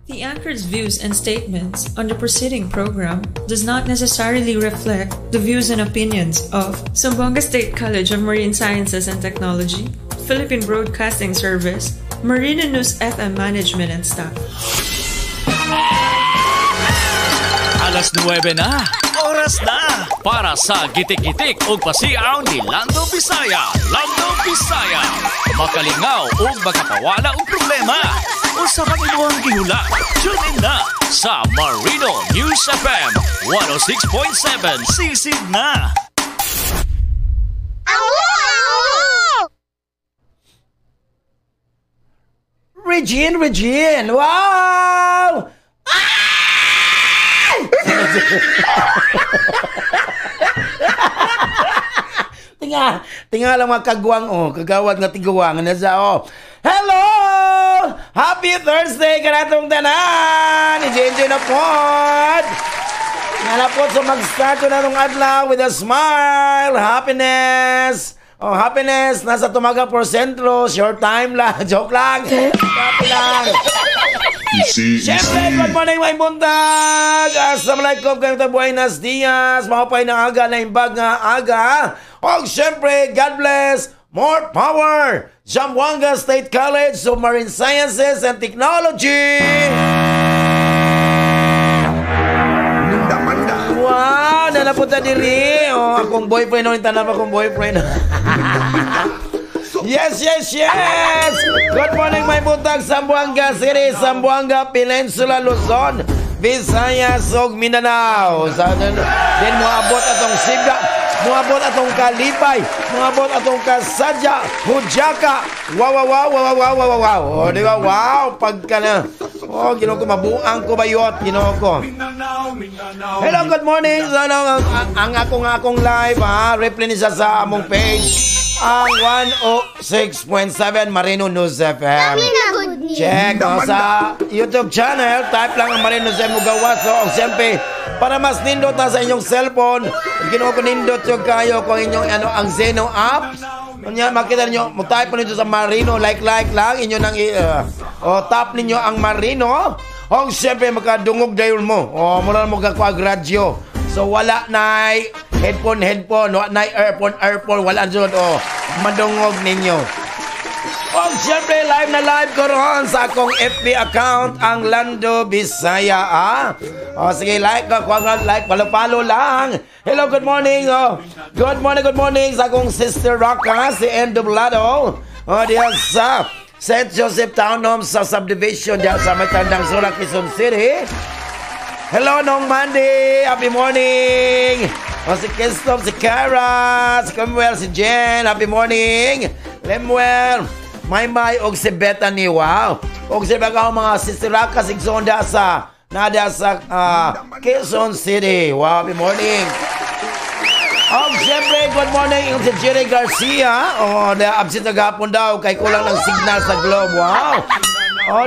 The anchor's views and statements on the preceding program does not necessarily reflect the views and opinions of Zamboanga State College of Marine Sciences and Technology, Philippine Broadcasting Service, Marina News FM Management and staff. Alas 9 na, oras na para sa gitik-gitik o pasiaw ni Lando Bisaya. Lando Bisaya, makalingaw o makapawala o problema o sa kaniluang gihula. Tune in na sa Marino News FM 106.7. Sisig na! Regine! Wow! Tinga lang mga kagwang kagawad nga tiguwang na sa Hello! Happy Thursday kanatong tanan! I-enjoy na pod! Nalapot sa mag-start ko na nung adlaw with a smile, happiness! Happiness, nasa tumaga porsyento, short time lang, joke lang, happy lang. Siyempre, good morning, may buntag. Assalamualaikum, kayo ta buenas dias. Makapay na aga na imbag nga aga. O siyempre, God bless, more power. Zamboanga State College of Marine Sciences and Technology. Wow, nanapunta diri. Akong boyfriend, tanap akong boyfriend. Yes! Good morning, may buntag, Zamboanga City, Zamboanga Peninsula, Luzon, Visayas, ug Mindanao. Then moabot atong Siga, moabot atong Kalipay, moabot atong Kasadya, Hujaka. Wow. Di ba? Wow, pagka na. Ginoo ko, mabuang ko bayot, ginoo ko. Hello, good morning. Ang akong live, replay niya sa among page. Ang 106.7 Marino News FM. Check sa YouTube channel. Type lang ang Marino News FM Mugawas. So, siyempre, para mas nindot na sa inyong cellphone, ginoo ko nindot yung kayo kung inyong ang Zeno app. Makita ninyo, type po nito sa Marino, like lang, inyo nang tap ninyo ang Marino. O siyempre, makadungog dahil mo. Mula mo kakuag radyo. So, wala na headphone, wala na earphone, wala dyan. Madungog ninyo. O siyempre, live ko ron sa akong FB account, ang Lando Bisaya. Sige, like, palo lang. Hello, good morning. Good morning sa akong sister Rocka, si Endo Blado. Diyan sa St. Joseph Townhome sa subdivision diyan sa Matandang Sula, Quezon City. Hello, Nong Mandy. Happy morning. Si Christoph, si Cara, si Lemuel, si Jen. Happy morning. Lemuel, Maymay, og si Bethany. Wow. Og si Bagaw mga sisiraka, sigsonda sa nada sa Quezon City. Wow, happy morning. Siyempre, good morning yung si Jerry Garcia. Absent na gapon daw, kay kulang ng signal sa Globe. Wow.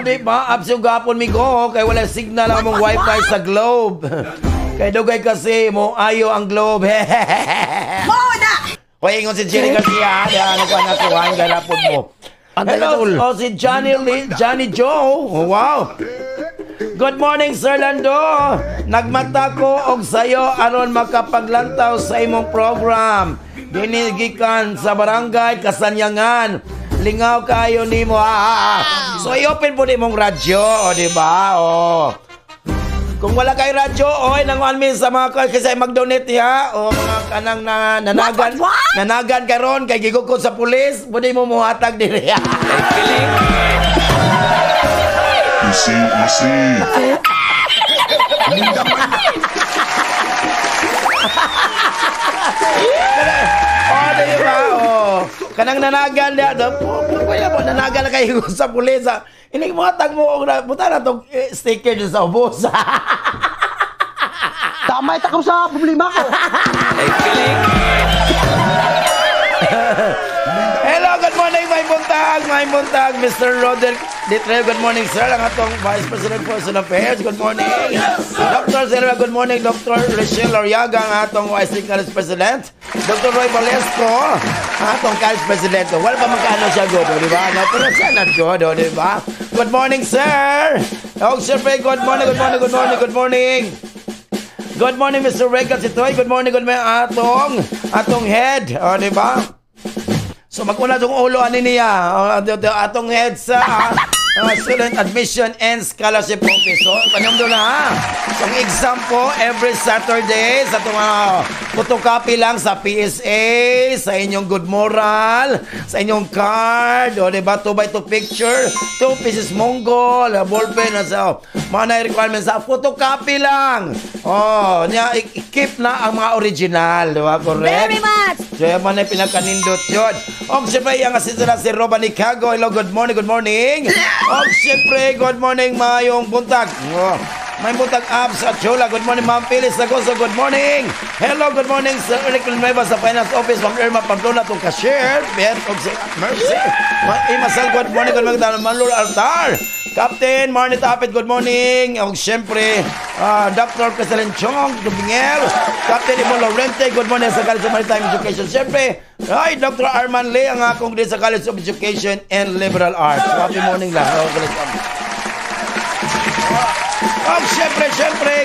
Di ba? Absent gapon migo, kay wala signal ang mong wifi sa Globe. Kay dugay kasi mo ayo ang Globe. Hoy, ingon si Jerry Garcia. Nagkuhan na kuhain, galapon mo. Hello, si Johnny Joe. Wow. Good morning, Sir Lando. Nagmata ko og sayo aron makapaglantaw sa imong program. Dinigikan sa barangay Kasanyangan. Lingaw kayo nimo. So i-open po nimong radyo, di ba? Kung wala kay radyo, nanguan min sa mga kasi mag-donate ha. Mga kanang nanagan karon kay gigog ko sa pulis, pwede mo muhatag diri. Easy. Diba? Kanang nanagan niya. Nanagan na kayo sa pulis. Inig mo hatag mo. Buta na itong sticker dyan sa ubos. Tamay takam sa problema ko. Hello, good morning, may buntag, Mr. Roderick Ditrel, good morning, sir. Ang atong Vice President for Person Affairs, good morning. Dr. Silva, good morning. Dr. Rachel Oriaga, ang atong Vice College President. Dr. Roy Valesco, Atong college presidente. Wala pa magkano siya go, di ba? No, pero siya na go, di ba? Good morning, sir. Oh, siyempre, good morning. Good morning, Mr. Regal Sitoy. Good morning, atong head. O, di ba? So, mag-una itong ulo, niya? Atong head sa student admission and scholarship office. So, panyung na ha. So, ang exam po, every Saturday, sa itong photocopy lang sa PSA, sa inyong good moral, sa inyong card, o diba, 2x2 picture, 2 pieces Mongol, ballpen, so, mga requirements sa photocopy lang. Oh, niya, i-keep na ang mga original, diba, correct? Very much! So, yan man ay pinakanindot yun. O, siyempre, yung asisira si Roba Nicago. Hello, good morning. O, siyempre, good morning, mayong buntag. Oh, may buntag abs at chula. Good morning, Ma'am Phyllis Sagoso. Good morning. Hello, good morning, Sir Eric Villanueva sa Finance Office. Ma'am Irma Pamplona, itong cashier. Ben, Mercy. Imasal, good morning. Manlur Altar. Captain Marnie Tapit, good morning. O, siyempre, Dr. Cristalin Chong, Dubingel. Captain Ibon Laurente, good morning sa College of Maritime Education. Siyempre, ay, Dr. Arman Lee, ang akong din sa College of Education and Liberal Arts. Happy morning lang. Oh, siyempre,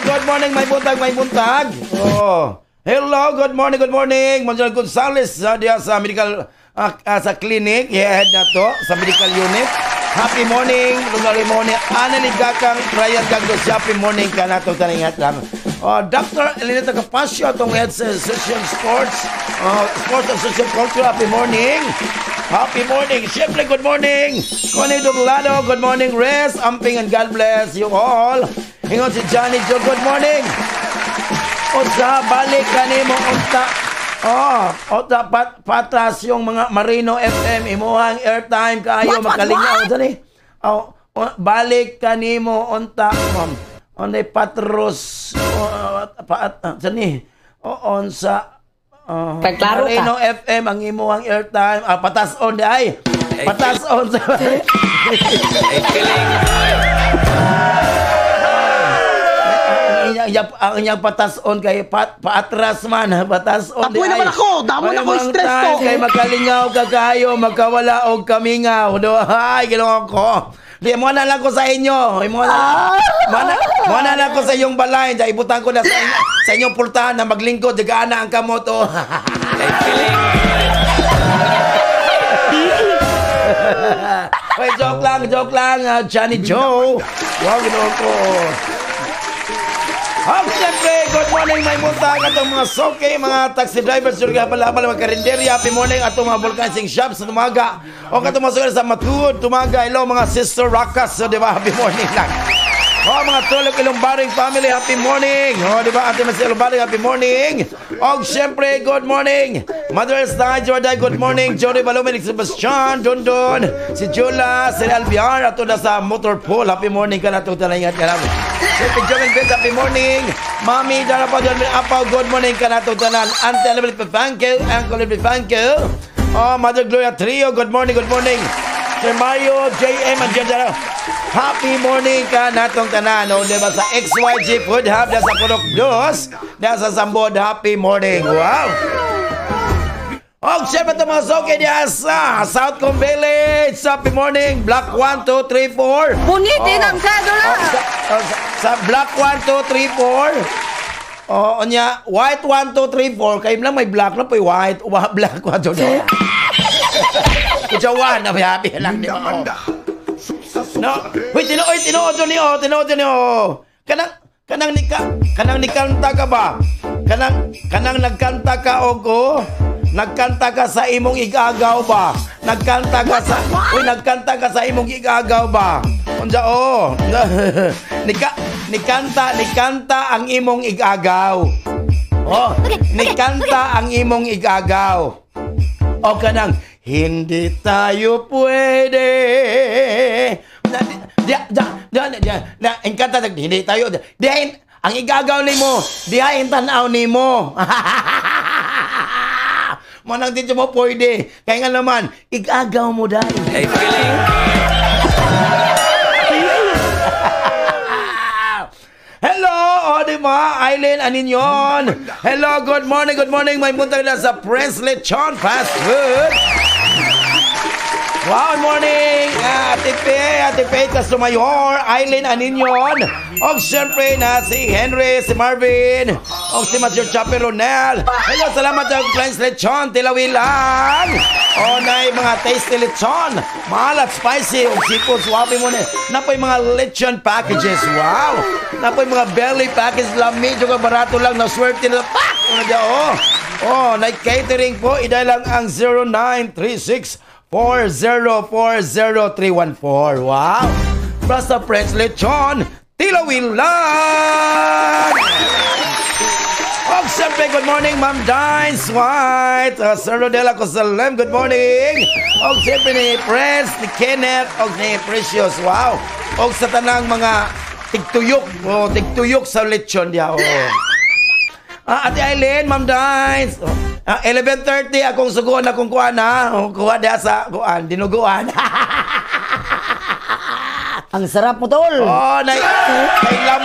good morning, may buntag. Oh, hello, good morning. Manjal Gonzales, diya sa medical, sa clinic, head na to, sa medical unit. Happy morning, lungali morning. Anali Gakang, Ryan Gagdos, happy morning ka na itong taningat lang. Dr. Elinita Capasio, itong head sa social sports, sports and social culture, happy morning. Siyempre, good morning. Connie Dublado, good morning, Res, Amping, and God bless you all. Hingon si Johnny Joe, good morning. Sa balik kanimo unta. Patras yung mga Marino FM, imuhang airtime kaayo makalingaw dali. Balik kanimo unta, ma'am. Onde patros dani. Sa Marino FM ang imuhang airtime. Patas on di ay. Patas on sa. Ang inyang patas-on kay paatras man, patas-on. Tapoy naman ako, damo na ko stress ko. Kay makalingaw ka kayo, magkawala og kamingaw. Ay, ginawa ko. Di mo na lang ko sa inyo. Mo na lang ko sa iyong balay. Dahil ibutang ko na sa inyong pultahan na maglingkod. Digaan na ang kamot. Wait, joke lang. Johnny Joe. Wow, ginawa ko. Siyempre, good morning, may muntag atong mga soke, mga taxi drivers, mga palabal, mga karinderya, happy morning, atong mga vulcanising shops sa tumaga, o katong mga sa Matud, tumaga, hello, mga sister Rakas, so diba, happy morning lang. Mga tulog Ilongbaring family, happy morning. Diba, Ate Mas Ilongbaring, happy morning. Siyempre, good morning. Mother Estay, Jorday, good morning. Jody Balumin, Sebastian, Dondon, si Jula, si Albiar, ato na sa motor pool, happy morning ka na ito, talangat ka namin. Siyempre, Joven Vince, happy morning. Mami, Darapa, John Apaw, good morning ka na ito, tanan. Auntie Elizabeth Pifankel, Uncle Elizabeth Pifankel. Mother Gloria Trio, good morning. Sir Mario, JM, and Jendara. Happy morning ka natong tanan. Diba sa XYG Food Hub, nasa Purok Dos, nasa Sambod, happy morning. Wow! Siyempre ito mga soke niya sa South Cone Village. Happy morning. Block 1, 2, 3, 4. Punitin ang kadula. Sa Block 1, 2, 3, 4. Onya, white 1, 2, 3, 4. Kayo lang may black na po, white. Black 1, 2, 3. Kujawan na happy lang di mo. No, wait, tinood niyo. Kanang nikanta ka ba? Kanang nagkanta ka o nagkanta ka sa imong igagaw ba? Nagkanta ka sa imong igagaw ba? Unsa nikanta ang imong igagaw. Nikanta ang imong igagaw. O kanang hindi tayo pwede. Engkanta hindi tayo. Dihain ang igagaw nimo, dihain tanaw nimo. Manang din mo pwede. Kaya nga naman, igagaw mo dahil. Hey, feeling. Hello, ma, Aileen Aninyon. Hello, good morning, may buntag na sa Prince Lechon Fast Food. Wow, good morning, Ate Pe, Kasumayor, Aileen Aninyon. O siyempre na si Henry, si Marvin, o si Master Chape Ronel. Hello, salamat sa Prince Lechon, Tilawilan. O na mga tasty lechon, mahal at spicy, o seafood, swabe mo na. Napoy mga lechon packages, wow. Napoy mga belly package lang, medyo ka barato lang, na swerte na, pak! Oh, na catering po, iday lang ang 0936-4040314. Wow! Basta Prince Lechon, Tilawilan! Oh, siyempre, good morning, Ma'am Dines White. Sir Rodela Cosalem, good morning. Oh, siyempre ni Prince, ni Kenneth, oh, ni Precious, wow. Oh, sa tanang mga tigtuyok sa lechon diya, oh. Ate Aileen, Ma'am Dines. 11:30 akong suguan akong kuan ha. Kuha diya sa kuan, dinuguan. Ang sarap mo, tol. Oh,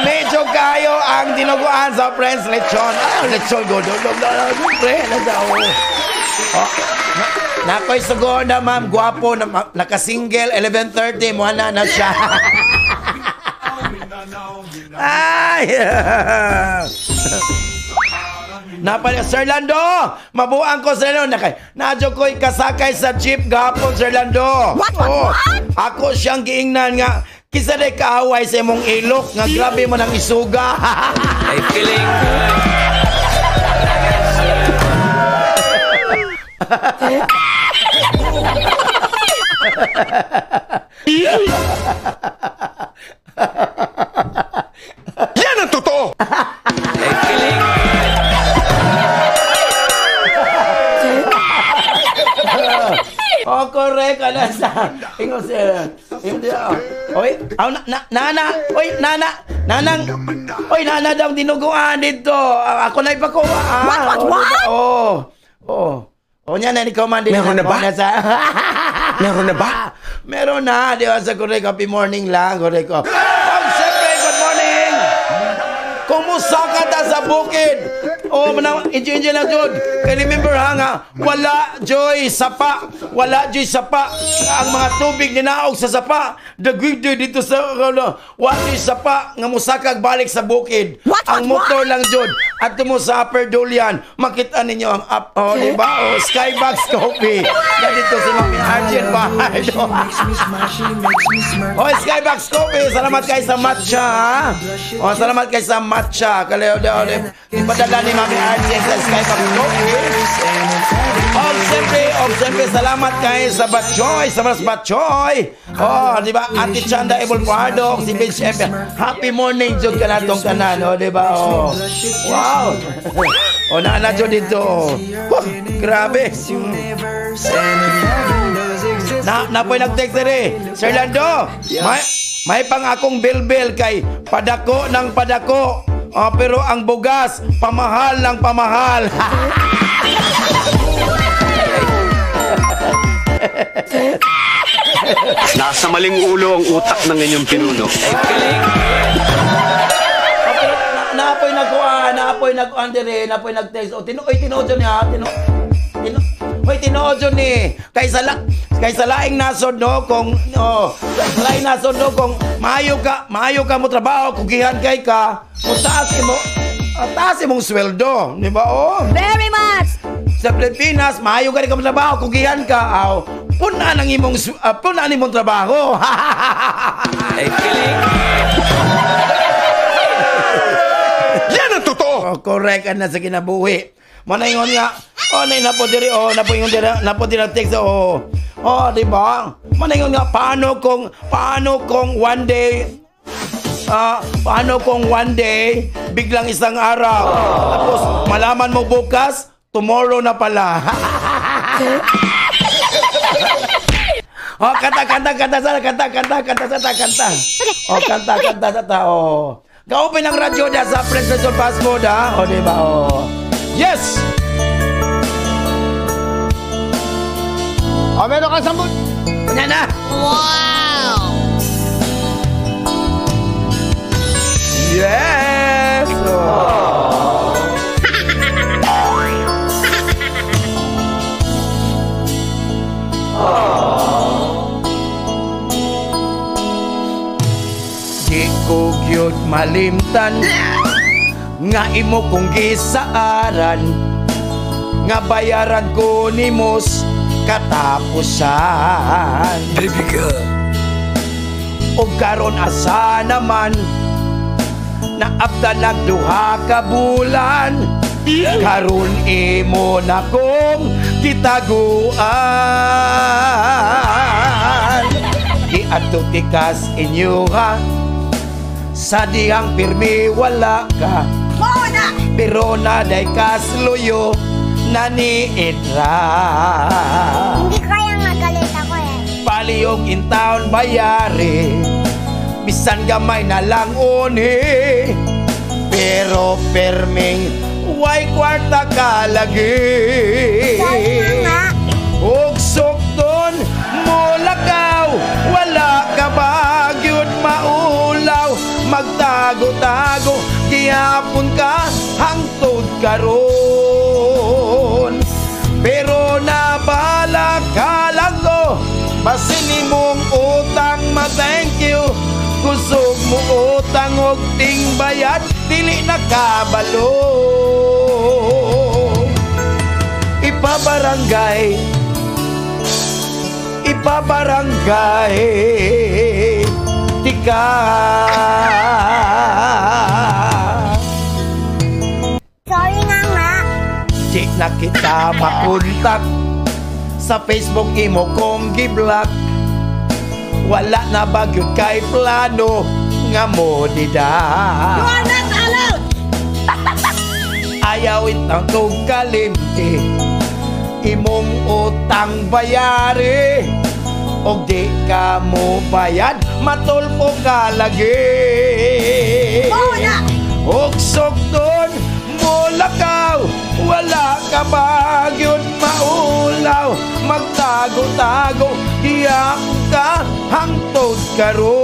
medyo kayo ang dinuguan sa Prince Lechon. Lechon go do. Nakoy suguan na, ma'am, guwapo na naka-single 11:30 mo na siya. Ay. Napalya, Sir Lando! Mabuang ko, Sir Lando. Nadyo ko'y kasakay sa jeep gapon, Sir Lando. What? Ako siyang giingnan nga. Kisa day kaaway sa imong ilok. Nga grabe mo nang isuga. Ay, feeling good. Yan ang totoo! Ay, feeling good. Oh, correct. Ano sa? Ingo sir. Oy, nana daw dinuguan dito. Ako na ipakuha. What? Oh, niya na ni Commander. Meron na ba? Meron na ba? Meron na. Di ba sa correct? Happy morning lang. Correct ko. Oh, siyempre, good morning. Kumusta ka ta sa bukid? Oh, enjoy lang, Jod. Kaya remember nga, wala joy sapa. Ang mga tubig ninaog sa sapa. Dagwigdo dito sa, wala joy sapa. Nga musakag balik sa bukid. Ang motor lang, Jod. At mo sa Upper Dolian, makita ninyo ang diba? Oh, Skybox Coffee. Na dito si Mami Arjen Bahay. Oh, Skybox Coffee. Salamat kayo sa matcha, ha? Oh, salamat kayo sa matcha. Kaleo, ipadala ni Mami Arjen sa Skybox Coffee. Oh, siyempre, salamat kayo sa Batchoy, sa Mas Batchoy. Oh, di ba? Ate Chanda Ebol Pardo, si Vince F. Happy morning, Jod ka na itong kanan, oh, di ba? Oh, wow. Oh, naana Jod dito. Oh, grabe. Napoy nag-text rin. Sir Lando, may pang akong bilbil kay padako ng padako. Oh, pero ang bugas, pamahal ng pamahal. Nasa maling ulo ang utak ng inyong pinuno. Napoy nag-text. O, tinoodyo niya. Tinoodyo ni. Kaysa laing nasod, no, kung, maayo ka mo trabaho, kugihan kay ka, taas imong sweldo. Di ba, oh? Very much! Sa Pilipinas, maayo ka rin ka mo trabaho, kugihan ka, puna nimong trabaho. Ay, feeling Yan ang totoo! Oh, correct ka na sa kinabuhi. Manaingon nga, napo diri text, di ba? Manaingon nga, paano kung one day, biglang isang araw, tapos malaman mo bukas, tomorrow na pala. Oh, kanta. Oh, kanta. Oh. Ga-open ang radyo da sa Presidential Fast Food, ha? O, diba? O. Yes! O, meron ka sa mood. Kanya na! Wow! Yes! Oh. gyud malimtan nga imo kong gisaaran nga bayaran ko nimos katapusan. Baby girl. O karon asa naman na after nagduha ka bulan karon imo na kong kitaguan. Giadto tikas inyo ha sa dihang pirmi wala ka pero na day kasluyo naniidra. Hindi kaya magalit ako Palihog in town bayari bisan gamay na lang uni pero perming way kwarta ka lagi. Og sukton mo lakaw wala ka bagyod maulaw magtago-tago gihapon ka hangtod karon pero nabala ka lang ko basin imong utang ma-thank you kusog mo utang og ting bayad dili na kabalo. Ipabarangay tika. Sorry nga. Di na kita makontak sa Facebook imo kong gi-block. Wala na bagyod kay plano nga mo dida. You are not allowed. Ayaw itang kong kalimti imong utang bayari og di ka mo bayad matulpo ka lagi. Og sukton mo lakaw wala ka bagyod maulaw magtago-tago hiyapon ka hangtod karon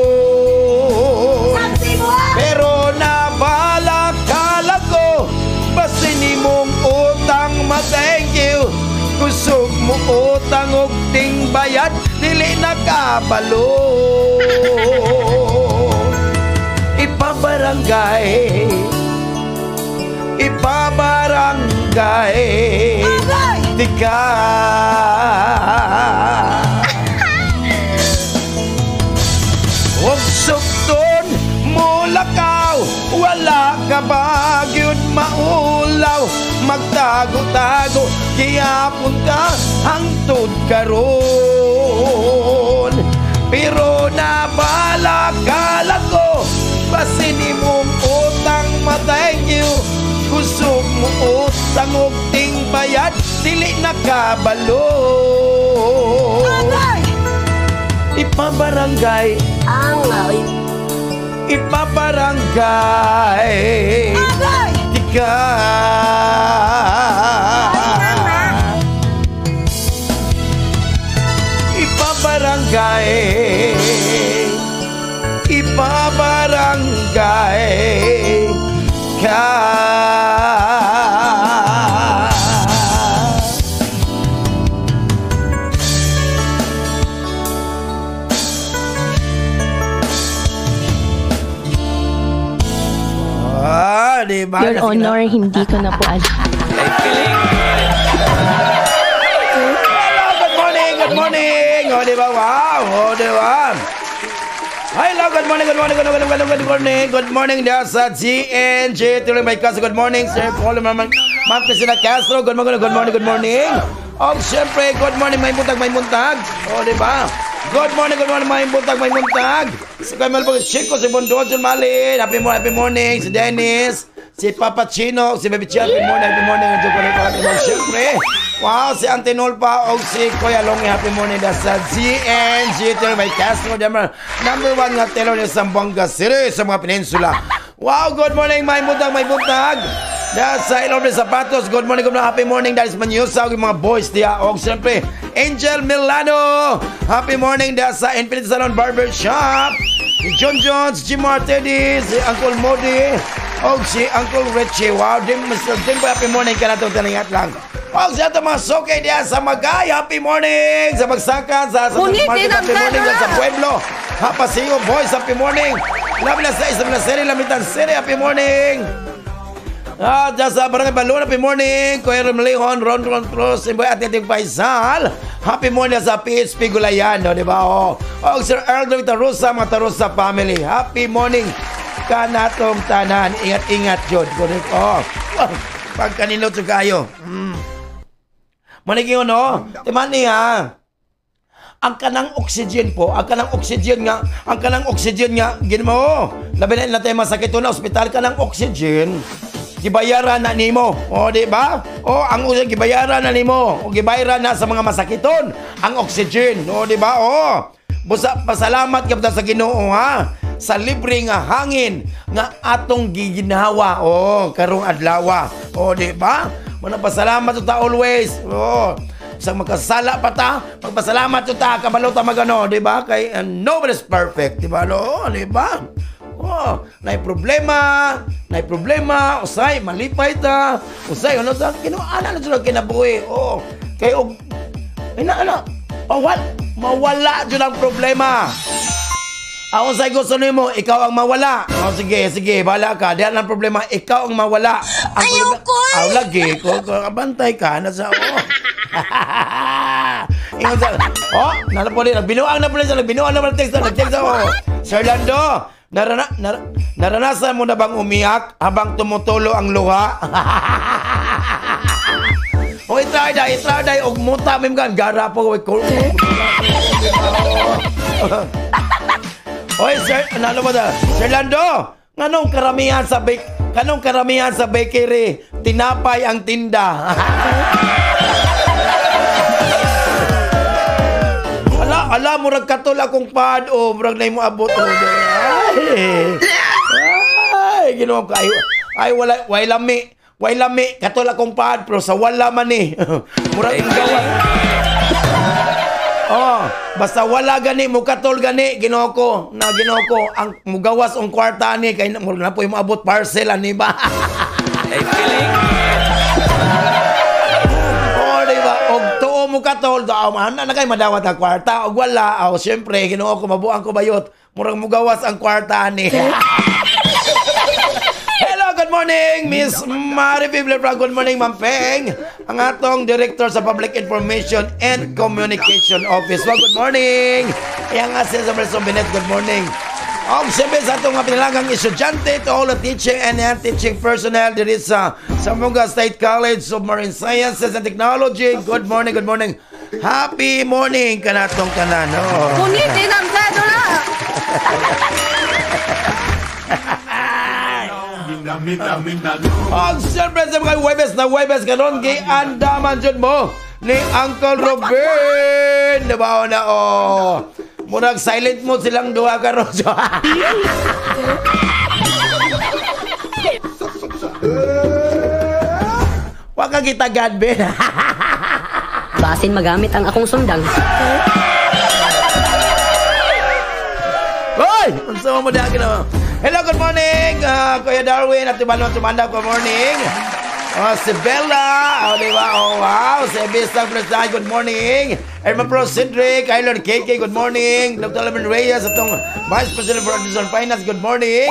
pero nabala ka lago basin imong utang ma-thank you kusog mo utang og ting bayad dili na kabalo. Ipabarangay tika. Og sukton mo lakaw wala ka bagyod maulaw magtago-tago gihapon ka hangtod karon pero nabala ka lago basin imong utang ma-thank you kusog mo utang og ting bayad dili na kabalo. Ipabarangay tika. Ipabarangay ka. Diba? Your Honor, hindi ko na po alam. Good morning! O, diba? Wow! O, diba? Hello, good morning! Good morning dia sa GNG. Tuloy may kaso, good morning, Sir Paul, Ma'am Priscilla Castro. Good morning! O, siyempre, good morning, may muntag. O, diba? Good morning, may muntag. Si Camel po, Chico, si Bondon, si Malin. Happy morning, si Dennis. Si Papa Chino, si Baby Chia, happy morning, siyempre. Wow, si Antinolpa o si Kuya Longi, happy morning da sa GNG. Tell by Castro, number 1 nga teller ni Zamboanga City sa mga peninsula. Wow, good morning, may buntag. Da sa Ilobre Zapatos, good morning, happy morning. That is Manyusa, yung mga boys diya. O siyempre, Angel Milano, happy morning da sa Infinity Salon Barber Shop. Si John Jones, Jim Martedis, si Uncle Modi, o si Uncle Richie. Wow, Mr. Dimbo, happy morning ka na itong talingat lang. O siya ito mga sokay diya sa Magay, happy morning. Sa Magsakan, sa Market, happy morning sa Pueblo. Hapasigo Boys, happy morning. Labi na seri, lamitan seri. Happy morning. Dyan sa Barangay Balon, happy morning. Kuya Romlihon, Ron Cruz, Simboy at Niting Paisal. Happy morning sa PHP Gulayan, no, di ba? Sir Earl Tarusa, mga Tarusa family. Happy morning ka natong tanan. Ingat-ingat yun. Pag kanino to kayo. Maniging no? Timani ha. Ang kanang oxygen po, ang kanang oxygen nga, ginmo. Labi na tayo masakit na ospital, kanang oxygen, gibayaran na nimo. O, di ba? O, ang gibayaran na nimo. O, gibayaran na sa mga masakiton, ang oxygen. O, di ba? O, pasalamat ka sa Ginoo, ha? Sa libre nga hangin, nga atong giginawa. O, karong adlaw. O, di ba? Pasalamat ta always. O, isang magkasala pa ta, magpasalamat ta, kabalo ta magano, di ba? Kay nobody's perfect, di ba? No, di ba? Nay problema, usay malipay ta, usay ano ta, kinuana na sila kinabuhi. Kay mawala jud ang problema. Ako say gusto nimo, ikaw ang mawala. Sige, bahala ka. Diyan ang problema, ikaw ang mawala. Ang Ayoko! Lagi ko, kabantay ka na sa Ingon sa, nagbinuang na pala text na, Sir Lando, naranasan mo na bang umiyak habang tumutulo ang luha? Itry day, og muta mim gan, gara po, Sir, ano ba da? Sir Lando, kanong karamihan sa bakery, tinapay ang tinda. Ala, murag katol akong pad, murag na mo abot. Ay, ginawa ka. Ay, way lami, katol akong pad, pero sa wala man eh. Murag ang gawa. Basta wala gani, mukatol gani, ginawa ko, ang mugawas ang kwarta ni, kaya na po yung maabot parcel, ani ba? Ay, feeling. Diba? Og tuo mukatol, na kay madawat ang kwarta, og wala, siyempre, ginawa ko, mabuang ko bayot, murang mugawas ang kwarta ni. Hello, good morning, Miss Mari Bibler. Good morning, Ma'am Peng. Ang atong Director sa Public Information and Communication Office. Good morning. Yang nga siya sa Merson Binet, good morning. Siyempre sa itong pinalangang estudyante, to all the teaching and non-teaching personnel there is sa Zamboanga State College of Marine Sciences and Technology. Good morning. Happy morning kanatong kanan. Ngunit, inamsado na! Siyempre sa mga Webes kanon, giandaman dyan mo ni Uncle Robin. Diba na, murag silent mo silang duha karon. Wag ka kita gadbe. Basin magamit ang akong sundang. Hoy! Unsa mo dagi na? Hello, good morning. Kuya Darwin at Tumanda, good morning. Si Bella, diba? Wow, si Bista Preside, good morning. Herman Pro Cedric, Kyler KK, good morning. Dr. Lemon Reyes, atong Vice President for Additional Finance, good morning.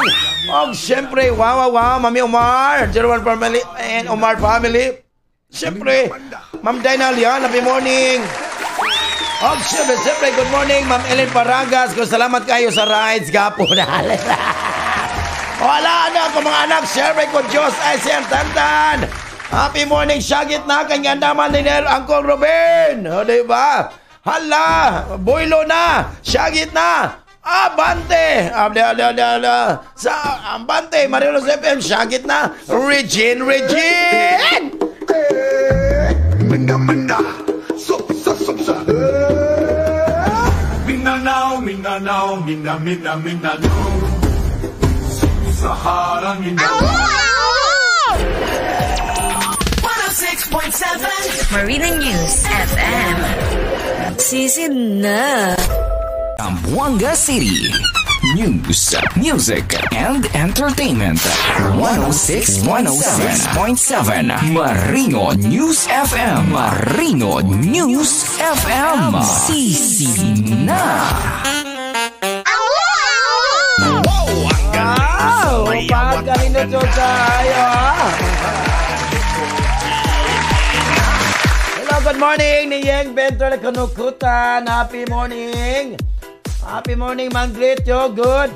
Siyempre, wow, Mami Omar, Jerwan family, and Omar family. Siyempre, Ma'am Dinal yan, happy morning. Siyempre, good morning, Ma'am Ellen Paragas. Salamat kayo sa rides, gapo na. Wala na ako mga anak, siyempre ko Diyos ay siyang tantan. Happy morning, syagit na kanyang naman ni Uncle Robin. Diba? Hala, boylo na, syagit na. Abante! Sa Abante, Marinos FM, syagit na. Regine! Mindanao. Sahara, Mindanao. 106.7 Marina News FM. Sisid na. Zamboanga City. News, music, and entertainment. 106.7 Marino News FM. Marino News FM. Sisid na. Wow! Ang kanino Jud kayo. Hello, good morning ni Yeng Bento na kanukutan. Happy morning. Happy morning, man. Great, yo. Good.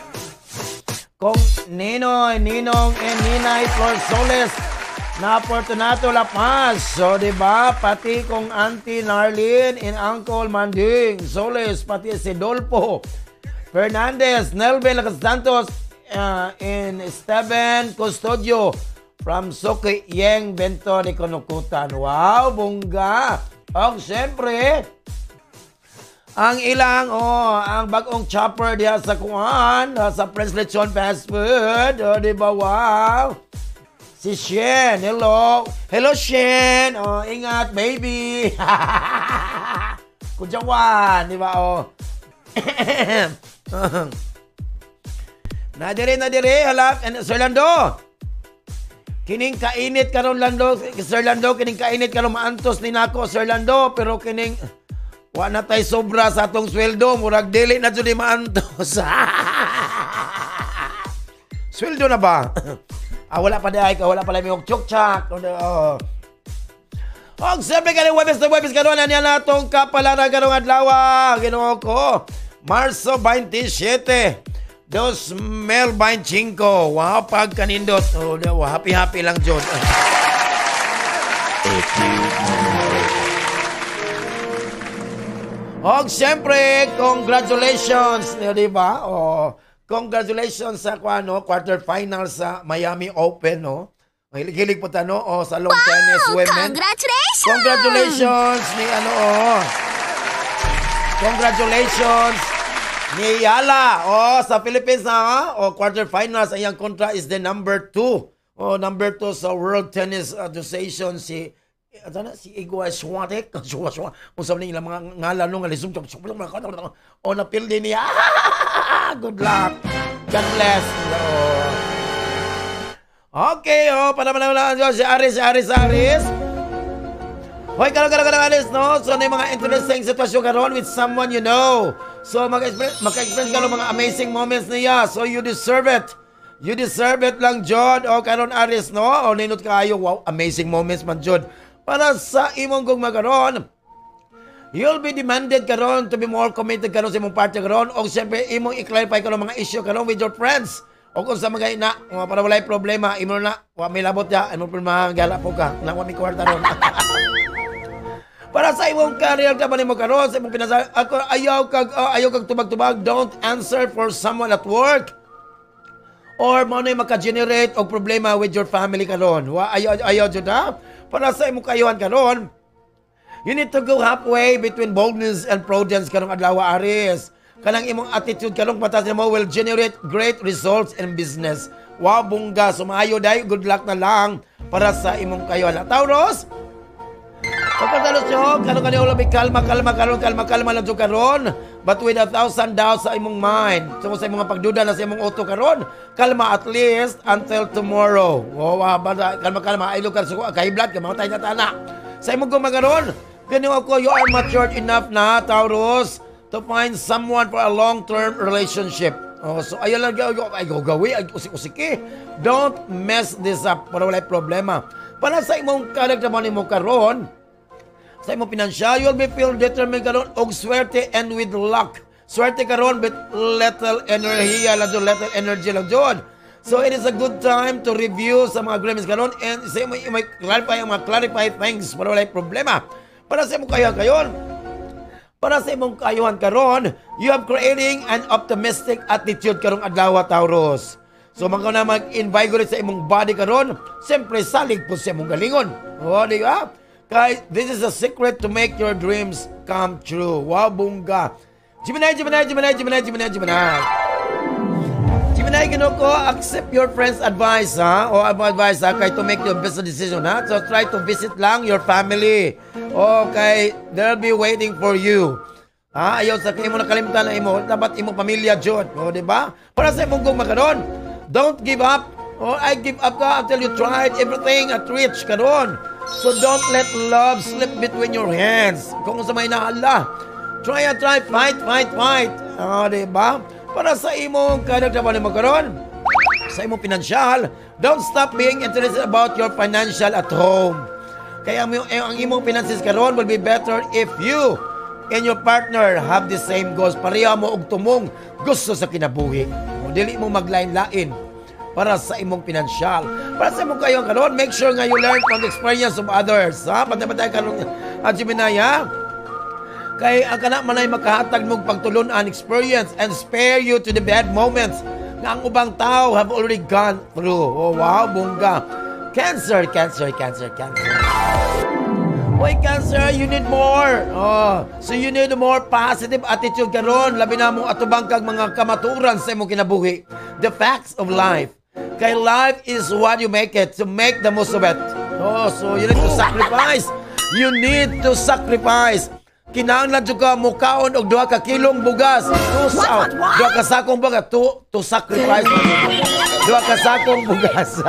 Kung Ninoy, Ninong, and Ninay Flor Soles na Fortunato La Paz. So, diba? Pati kung Auntie Narlene and Uncle Manding Soles, pati si Dolpo Fernandez, Nelvin Lacas Santos, and Steven Custodio from Suki Yeng Bento ni Kanukutan. Wow, bongga. O, siyempre, ang ilang, ang bagong chopper diya sa kuhan, sa Prince Lechon Fast Food. O, diba, wow. Si Shen, hello. Hello, Shen. O, ingat, baby. Kujawan, diba, o. Nadire, halak. And Sir Lando, kining kainit karon Lando, Sir Lando, kining kainit karon maantos ni nako, Sir Lando, pero kining wa na tay sobra sa atong sweldo, murag dili na jud maantos. Sweldo na ba? Wala pa dahay ka, wala pa lang yung chok-chak. Og siyempre kaning Webes karon niya natong kapalaran karong adlaw, Ginoo ko. Marso 27, 2025. Wow, pag kanindot. Happy lang jud. Og siyempre, congratulations, di ba? Congratulations sa quarterfinals sa Miami Open, no? Hilig po ta, no? Sa long tennis women. Congratulations ni congratulations ni Yala. Sa Philippines na, quarterfinals, ang kontra is the number 2. Number 2 sa World Tennis Association, si Igor Swiatek. Kung sabi nila mga ngalan nung alisum, napildi niya. Good luck. God bless. Okay, panaman si Aris. Hoy, Aris, no? So, na yung mga interesting sitwasyon karon with someone you know. So, maka-experience ka mga amazing moments niya. So, you deserve it. You deserve it lang, Jod. Karon Aris, no? Ninot kayo. Wow, amazing moments man, Jod. Para sa imong kong magaron, you'll be demanded karon to be more committed karon sa imong party karon. O siyempre, imong i-clarify karon mga issue karon with your friends. O kung sa mga ina, para walay problema, imo na, may labot ya, imong problema, gala po ka. Na may kwarta ron. Para sa imong career ka man mo karon, sa imong pinasa, ako ayaw kag tubag-tubag, don't answer for someone at work. Or mo na maka-generate og problema with your family karon. Ayaw jud ha. Para sa imong kayuhan karon, you need to go halfway between boldness and prudence karong adlaw, Aris. Kanang imong attitude karong patas mo will generate great results in business. Wow, bungga. Sumayo day, good luck na lang para sa imong kayuhan. Taurus, pagkatalos nyo, kanong ulabi, kalma lang dyan karon. But with 1,000 doubts sa imong mind. So sa imong pagduda na sa imong auto karon, kalma at least until tomorrow. Kalma. Ay lugar suko, kahiblat, kamatay na tana. Sa imong gumagaron, ganyan ako, you are matured enough na, Taurus, to find someone for a long-term relationship. So ayaw lang, gawi, usik-usiki. Don't mess this up para wala problema. Para sa imong karagdaman mo karon, sa imong pinansyal, you'll be feel determined karon og swerte and with luck. Swerte karon with little energy lang jud. So it is a good time to review sa mga agreements karon and sa imong clarify things para wala problema. Para sa imong kayon. Para sa imong kayuhan karon, you have creating an optimistic attitude karong adlaw, Taurus. So mangko na mag-invigorate sa imong body karon, siyempre salig po sa imong galingon. Di ba? Guys, this is a secret to make your dreams come true. Wow, bungga. Gemini, Ginoko, accept your friend's advice, ha? O advice, ha? Kaya to make your best decision, ha? So try to visit lang your family. Okay, they'll be waiting for you. Ayaw sa kayo mo nakalimutan na imo. Dapat imo pamilya, Jod. Di ba? Para sa imong gumagaron, don't give up. I give up ka until you tried everything at reach karon. So don't let love slip between your hands. Kung sa may nahala, try, fight. Diba? Para sa imong kanagdaman mo karon, sa imong pinansyal, don't stop being interested about your financial at home. Kaya ang imong finances karon will be better if you and your partner have the same goals. Pareha mo og tumong gusto sa kinabuhi. Dili mo maglain-lain para sa imong pinansyal. Para sa imong kayo karon, make sure nga you learn from the experience of others. Ha? Patay karon at Gemini, ha? Kay ang kana manay makahatag mong pagtulon-an experience and spare you to the bad moments na ang ubang tao have already gone through. Oh, wow, bongga. Cancer. Why Cancer, you need more. So you need more positive attitude karon. Labi na mo atubang kag mga kamaturan sa imong kinabuhi. The facts of life. Kay life is what you make it. To make the most of it. So you need to sacrifice. You need to sacrifice. Kinahanglan jud ka mukaon og 2 ka kilong bugas. What? 2 ka sakong bugas to sacrifice. 2 ka sakong bugas.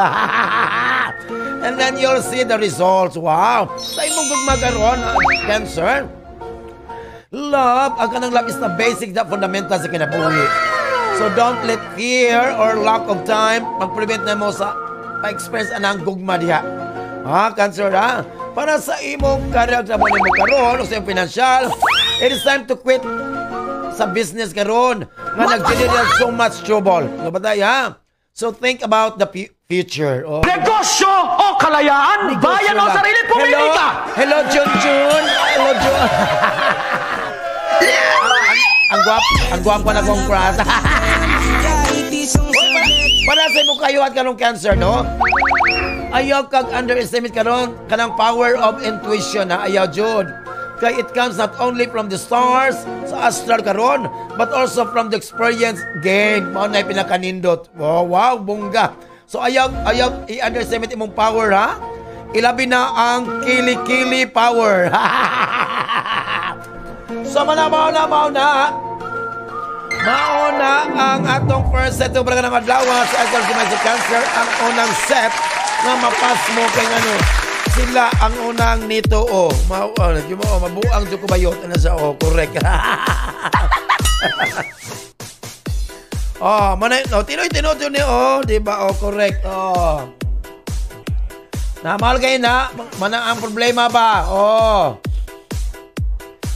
And then you'll see the results. Wow. Sa imong gugmagaron, Cancer. Love, ang kanang love is the basic, the fundamental sa kinabuhi. So don't let fear or lack of time mag-prevent na mo sa pa-experience anang gugma diha. Cancer, ha? Para sa imong career sa mo karon o sa imong financial, it is time to quit sa business karon nga nag-generate so much trouble. Nabatay, ha? So think about the future. Negosyo o kalayaan? Bayan o sarili, pumili ka! Hello, Junjun! Hello, Jun! ang guwapo na kong crush. Para sa mo kayo at kanong Cancer, no? Ayaw kag underestimate karon kanang power of intuition, ha? Ayaw, Jud. Kaya it comes not only from the stars sa astral karon, but also from the experience gained. Mao na pinakanindot. Wow, bongga. So ayaw i-underestimate imong power, ha? Ilabi na ang kili-kili power. So mao na ang atong first set of ng adlaw sa Astral Dimension Cancer. Ang unang set na mapas mo kay ano. Sila ang unang nito, mabuang jud ko bayot na sa correct. Manay no tinoy ni di ba correct. Namal kay na mana ang problema ba?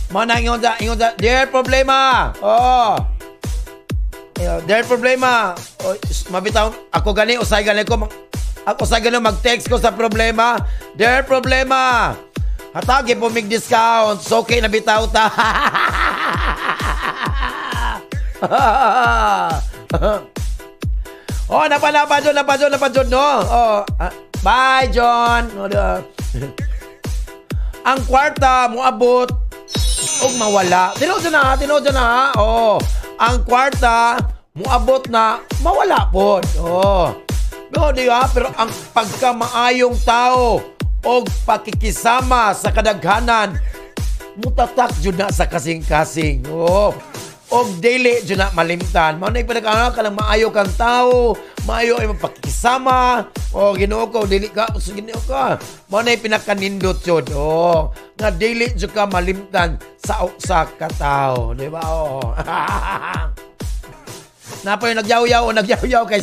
Mana ingon sa their problema. Their problema. Mabitaw ako gani usay gani ko. Ako sa ganun mag-text ko sa problema. Their problema. Hatagi po mig discount. So okay na bitaw ta. Napad no. Bye John. Ang kwarta mo abot og mawala. Tinod na. Ang kwarta mo abot na mawala pod. No, di ba? Pero ang pagkamaayong tao o pakikisama sa kadaghanan, mutatak dyan na sa kasing-kasing. O daily dyan na malimtan. Mao na ipadagana ka lang maayo kang tao, maayo ay magpakikisama, ginoo ko, dili ka, ginoo ka. Mao na pinakanindot yun. Nga daily dyan ka malimtan sa ka tao. Di ba? Napoy nagyaw-yaw kay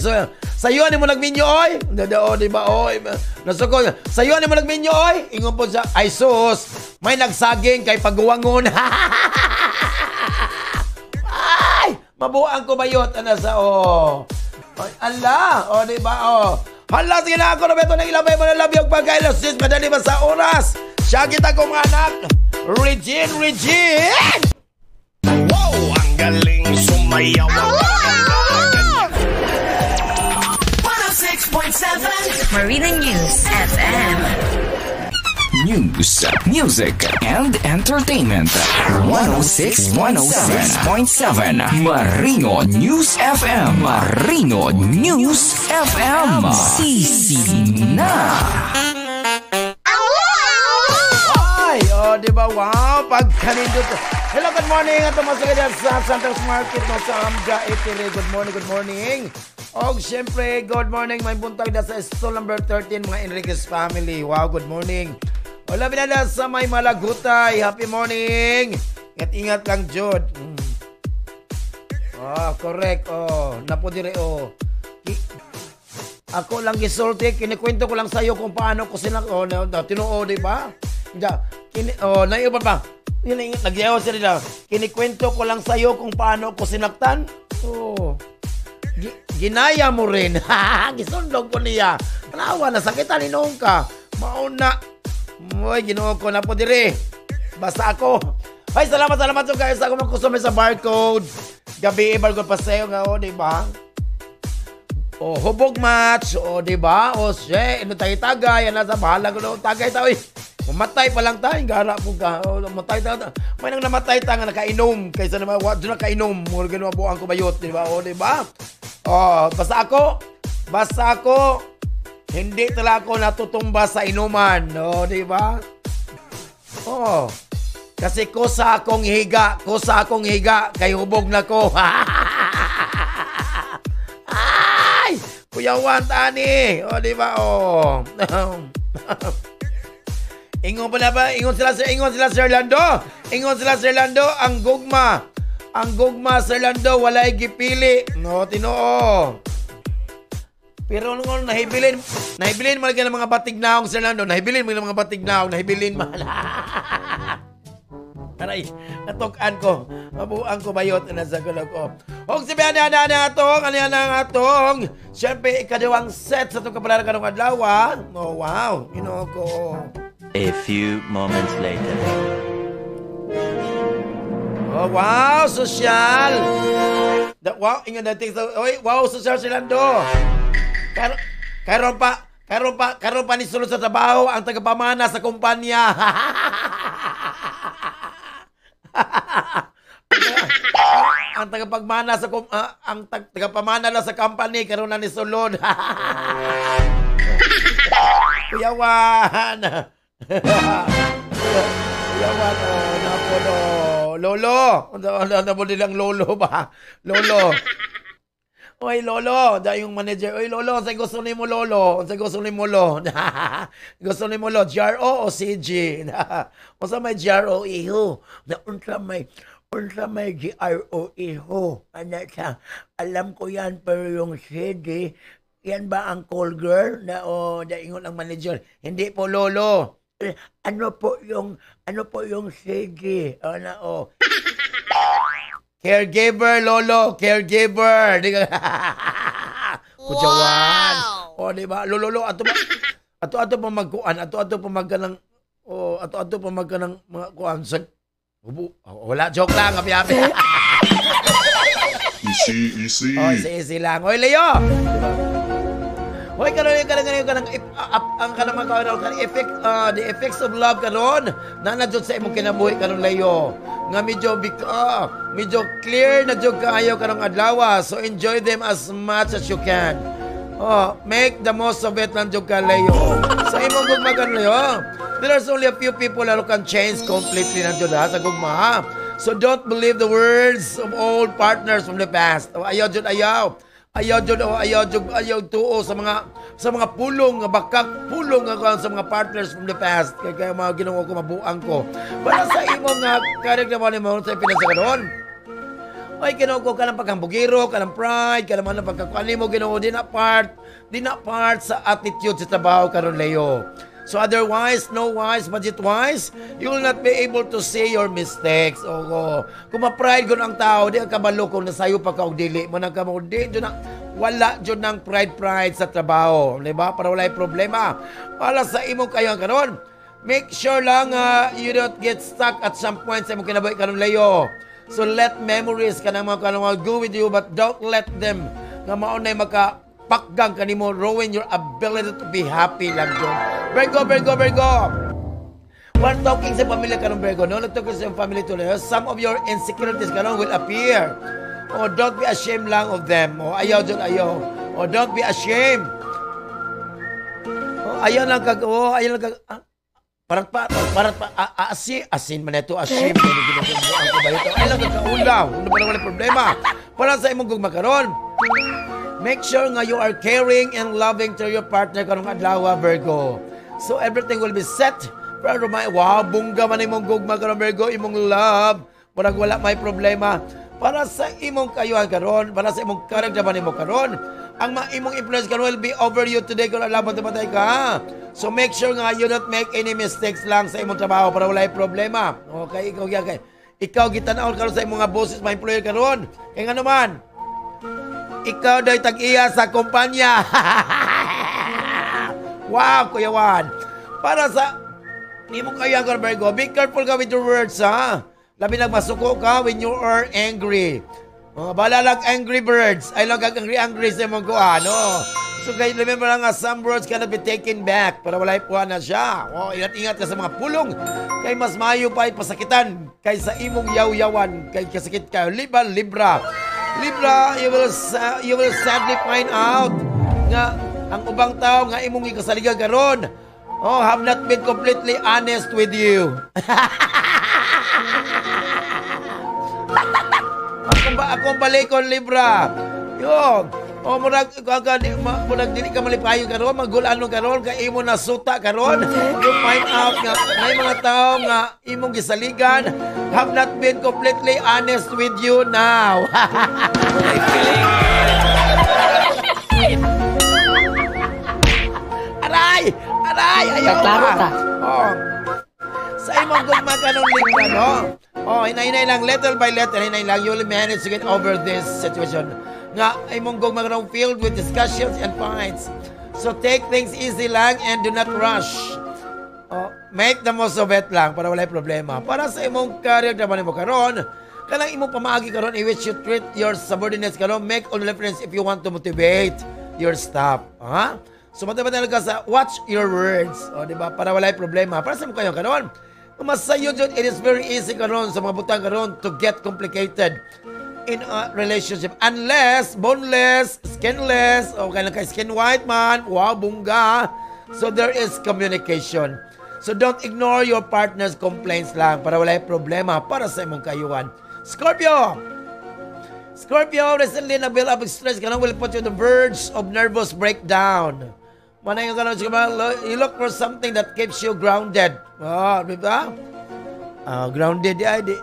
sayo ni mo nagminyo oy. Di ba oy? Nasuko. Sayo ni mo nagminyo oy. Ingon po sa ay sus, may nagsaging kay pagguwangon. Ay, mabuang ko bayot ana sa Ay, ala, di ba Hala, sige na ako na beto nang ilabay mo na labi og pagkailos. Sis, madali ba sa oras? Siya kita kong anak. Regine. Wow, ang galing sumayaw. 106.7 Marina News FM. News, music, and entertainment. 106.7 Marino News FM. Marino News FM. Sisina. Ay, di ba? Wow, pagkanindot. Hello, good morning. At tumasagad sa Santos Market no, sa Amga Itiri. Good morning. Siyempre, good morning. May buntag na sa stall number 13, mga Enriquez family. Wow, good morning. Wala binala sa may Malagutay. Happy morning. Ingat lang, Jod. Correct. Napudire, Ako lang gisulti, kinikwento ko lang sa'yo kung paano ko tinuo, di ba? Naiba pa. Nagyawa sila. Kinikwento ko lang sa'yo kung paano ko sinaktan. Ginaya mo rin. Gisundog ko niya. Panawa, nasakitan, inuong ka. Mauna. Uy, ginoo ko na po diri. Basta ako. Ay, salamat so guys. Ako magkusume sa barcode. Gabi, barcode pa sa'yo nga, di ba? Hubog match, di ba? Siya, tayo-tagay. Yan nasa bahala ko na. Tagay tayo. Mamatay pa lang tayo. Gara po ka. Mamatay tayo. May nang namatay tayo nga nakainom. Kaysa naman, doon nakainom. Mula gano'n buang kubayot, di ba? Di ba? Basta ako, hindi talaga ako natutumba sa inuman. Di ba? Kasi kusa akong higa, kay hubog na ko. Ay! Kuyawan, tani. Di ba? Ingon sila Sir Lando. Ang gugma Sir Lando walay gipili. Tinoo. Pero nung nahibilin man ka ng mga batignaong Sir Lando, nahibilin man. Aray, natukan ko. Mabuang ko bayot na sa gulo ko. Hong si Biana na atong. Siyempre, ikadawang set sa itong kapalaran ka ng adlaw. Wow, ginoo ko. A few moments later. Wow, sosyal. Wow, ingat natin. Wow, sosyal si Lando. Karon pa ni sulod sa trabaho ang tagapamana sa kumpanya. Ang tagapagmana sa tagapamana lang sa company karon na ni sulod. Kuyawan. Kuyawan napo lolo. Ano mo nilang lolo ba? Lolo. Oy, Lolo, yung manager. Oy, Lolo, sa gusto ni mo, Lolo. Sa gusto ni mo, Lolo. Gusto ni mo, Lolo, GRO o CG? O sa may GRO, iho. Unsa may GRO, iho. Alam ko yan, pero yung CD, yan ba ang call girl? Ingon ang manager. Hindi po, Lolo. Ano po yung CD? Caregiver, Lolo. Caregiver. Kujawan. Di ba? Lolo, ato pa magkuan. Ato pa magkanang mga kuan. Wala, joke lang. Kapi-hapi. Easy. Easy lang. Oy, Leo. Hoy, ang kanang the effects of love karon nanadjud sa imong kinabuhi karon Leo. Nga medyo clear na jud kaayo karong adlaw. So enjoy them as much as you can. Make the most of it lang jud ka Leo. Sa imong gugmagan Leo, there's only a few people who can change completely na jud sa gugma. So don't believe the words of old partners from the past. Ayaw tuo sa mga pulong nga sa mga partners from the past kaya mga Ginoo ko mabuang ko para sa imong nga kareg naman mo sa pinasa karon. Ay Ginoo ko kanang paghambugiro, kanang pride, kanang man pagkakuan mo Ginoo di na part sa attitude sa trabaho karon Leo. So otherwise, no wise, budget wise, you will not be able to see your mistakes. Kung ma-pride gun ang tao, di ang kabalo kung nasayo pa ka o dili. Manang ka mo, wala dyan ng pride sa trabaho. Diba? Para wala yung problema. Para sa imong kayo ang kanon, make sure lang you don't get stuck at some point sa imong kinabuhi kanon Leo. So let memories ka ng mga kanon go with you, but don't let them nga maunay pakgang kanimo ruin your ability to be happy lang doon. Virgo. We're talking sa pamilya karon Virgo, no? Nagtalking sa family to Leo. Some of your insecurities karon will appear. Don't be ashamed lang of them. Ayaw. Don't be ashamed. Ayaw lang kag asin man ito, ashamed. Ayaw lang kag kaulaw. Ano pa lang problema? Para sa imong gugma karon. Make sure nga you are caring and loving to your partner karong adlaw Virgo. So everything will be set. Pero wow, bungga man imong gugma karon Virgo, imong love. Parang wala may problema. Para sa imong kayuhan karon, para sa imong karagdaman nimo karon, ang imong influence karon will be over you today kung alaban tumatay ka. So make sure nga you don't make any mistakes lang sa imong trabaho para walay problema. Okay, ikaw gitanaw karon sa imong mga bosses, mga employer karon. Kaya nga naman, ikaw daw tag-iya sa kumpanya. Wow, Kuya Juan. Para sa imong kaya ka, Virgo, be careful ka with your words, ha? Labi nagmasuko ka when you are angry. Bala lang angry birds. Ay lang angry sa imong kuha, no? So guys, remember lang nga, some words cannot be taken back para walay puha na siya. Ingat-ingat ka sa mga pulong. Kay mas mayo pa pasakitan kaysa imong yaw-yawan. Kay kasakit ka. Libra. Libra, you will sadly find out nga ang ubang tao nga imong ikasaligan karon have not been completely honest with you. Akong balikon, Libra. Yo, murag dili ka malipayo karon, magulano karon, kay imo na suta karon. You find out nga may mga tao nga imong gisaligan have not been completely honest with you now. Aray, ayaw ka. Sa imong gugma kanong Libra, no? Hinay-hinay lang, little by little, hinay lang, you will manage to get over this situation. Nga, imong gugma kanong filled with discussions and fights. So take things easy lang and do not rush. Make the most of it lang para walay problema. Para sa imong career naman mo karon, kanang imong pamaagi karon in which you treat your subordinates karon, make all the difference if you want to motivate your staff. So matabatal ka sa watch your words. Diba? Para walay problema. Para sa mo kayo karon, masayo dyan, it is very easy karon sa mga butang karon to get complicated in a relationship. Unless, boneless, skinless, o kailan ka skin white man, wow, bungga. So there is communication. So don't ignore your partner's complaints lang para walay problema para sa imong kayuhan. Scorpio, recently na-build up stress ka will put you on the verge of nervous breakdown. Manay ka lang, you look for something that keeps you grounded. Diba? Grounded, di.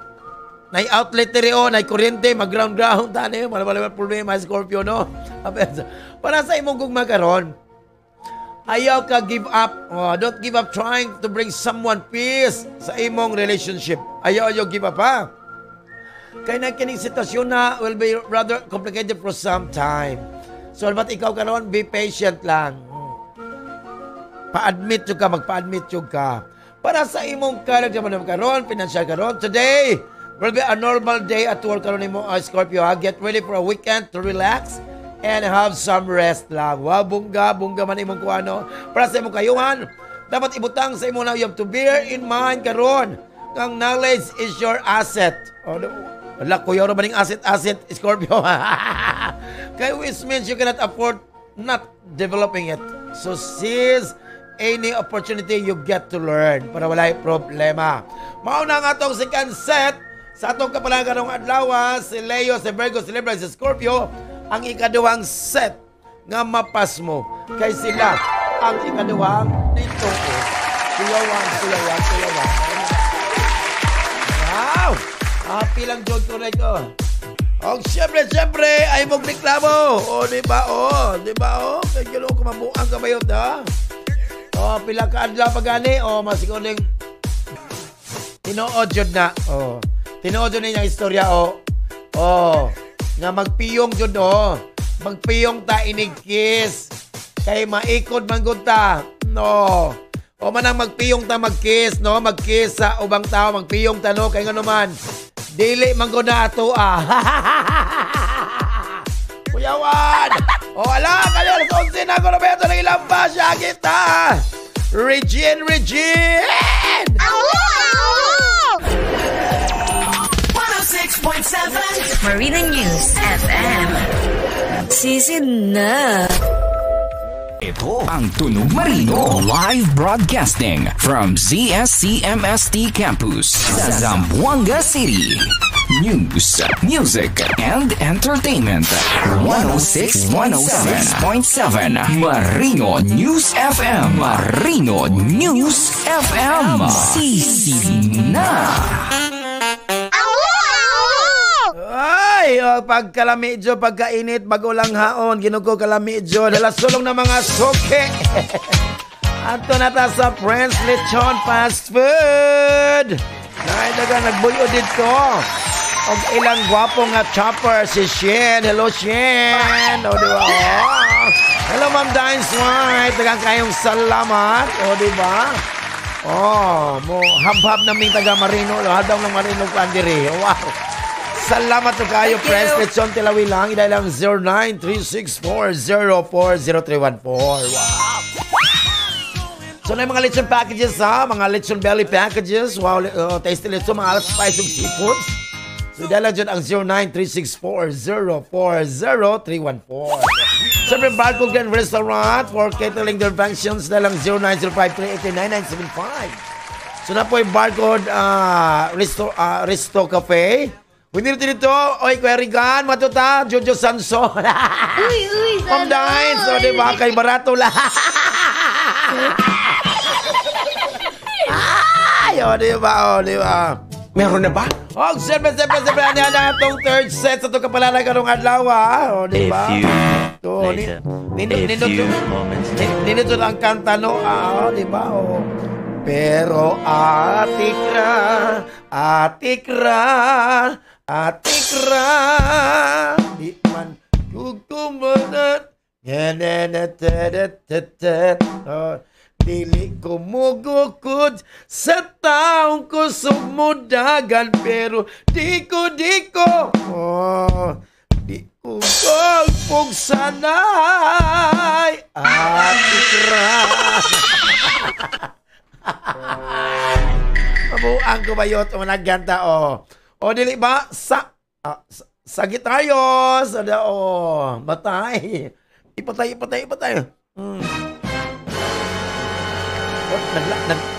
Nai-outlet rin nai-kuryente, mag-ground, tani, malawala problema, Scorpio, no? Para sa imong gugma karon, ayaw ka give up. Don't give up trying to bring someone peace sa imong relationship. Ayaw give up, ha? Kaya na kining sitwasyon na will be rather complicated for some time. So, ba't ikaw karon, be patient lang. Magpa-admit yung ka. Para sa imong kalag naman karon, financial karon, today will be a normal day at work karon nimo, Scorpio. Get ready for a weekend to relax and have some rest lang. Wow, bungga man imong kuano. Para sa imong kayuhan, dapat ibutang sa imo na, you have to bear in mind karon, ang knowledge is your asset. Wala, kuya ro maning asset, Scorpio. Kaya which means you cannot afford not developing it. So seize any opportunity you get to learn para walay problema. Mauna nga itong second set sa atong kapalaganong adlaw, si Leo, si Virgo, si Libra, si Scorpio, ang ikaduhang set nga mapas mo. Kay sila ang ikaduhang nito. Kuyawan. Wow! Happy lang John correct, siyempre, ay mong reklamo. Diba? Kaya gano'n kumabuang kabayot, ha? Pila ka adlaw pagani, masikuling tinuod jud na. Tinuod jud niyang istorya, nga magpiyong jud, magpiyong ta inig-kiss. Kay maikod man gud ta. No. Manang magpiyong ta mag-kiss, no? Mag-kiss sa ubang tao, magpiyong ta, no? Kay ngano man, dili man gud na ato, Kuyawan! Ala, kaya alas 11 na ako na ba ito ng ilang ba siya kita? Regine! 106.7 Marina News FM. Sisid na. Ito ang Tunog Marino live broadcasting from ZSCMST Campus sa Zamboanga City. News, music, and entertainment. 106.7 Marino News FM. Marino News FM. Sisid na. Ay, pagkalamidyo, pagkainit, bago lang haon, ginugo kalamidyo, dala sulong na mga suki. Ato na ta sa Prince Lechon Fast Food. Daga nagbuyo dito. Og ilang gwapo nga chopper si Shen. Hello, Shen. O, diba? Oh. Hello, Ma'am Dines White. Dagang kayong salamat. O, diba? Oh, mo hab-hab naming taga Marino. Hadaw ng Marino Pandiri. Wow. Salamat to kayo, Prince Lechon Tilawi lang. Dahil lang 093640400314. Wow. So, na yung mga lechon packages, ha? Mga lechon belly packages. Wow, tasty lechon, mga spice of seafoods. So, dahil lang dyan ang 093640400314. Siyempre, Barcode Grand Restaurant for catering their functions. Dahil lang 0905-389-975. So, na po yung Barcode Resto Cafe. Winir dito, oy, Kuya Rigan, matuta, Jojo Sanso. Uy, Ma'am Dines, o, diba, kay barato lang. Ay, o, diba, o, diba. Meron na ba? O, siyempre, ano itong third set sa ito kapalaran ka nung adlaw, ha? O, diba? A few moments later. Nindot ang kanta, no? O, diba, o. Pero atikra, di man kukumunat, dili ko mugukod sa taong ko sumudagan, pero di ko, di ko sanay, atikra. Mabuang ko ba yun o nagganta, o. O, dili ba? Sagittarius. O, batay. Ipatay.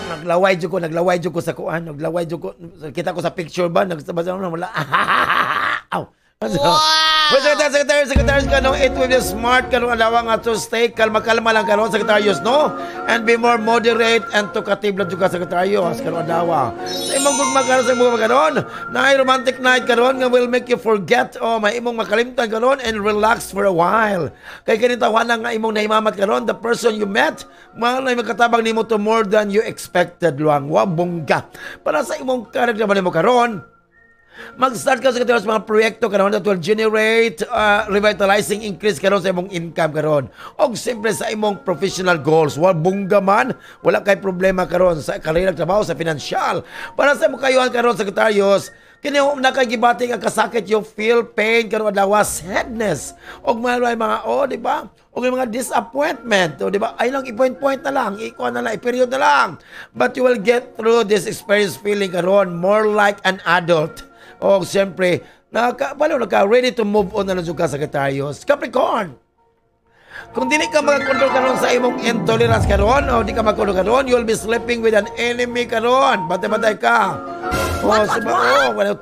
Naglaway dyo ko sa kuan. Kita ko sa picture ba? Nagsabasa na wala. Aw. Secretary kanong it will be smart kanong alawang ato stay kalma lang kanong Secretarios, no? And be more moderate and talkative lang juga Secretarios kanong alawa. Sa imong gugma karon sa imong karon, na romantic night karon nga will make you forget may imong makalimtan karon and relax for a while. Kay kanitawan nga imong nahimamat karon, the person you met, malay makatabang nimo to more than you expected luang. Wa bongga. Para sa imong karakter mo karon, mag-start ka sa mga proyekto karon that will generate revitalizing increase karon sa imong income karon. Og siyempre sa imong professional goals, bungga man, wala kay problema karon sa karera trabaho, sa financial. Para sa imong kayuhan karon, Secretarios, kini nakagibati ang kasakit, you feel pain karon adlaw, sadness. Og may mga di ba? Og mga disappointment, di ba? Ay lang i-point na lang, ikuha na lang, i-period na lang. But you will get through this experience feeling karon more like an adult. O, siyempre, ready to move on na lang ka, Secretarios. Capricorn, kung di ka makakontrol karon sa imong intolerance karon, o di ka makakontrol karon, you'll be sleeping with an enemy karon. Batay-batay ka.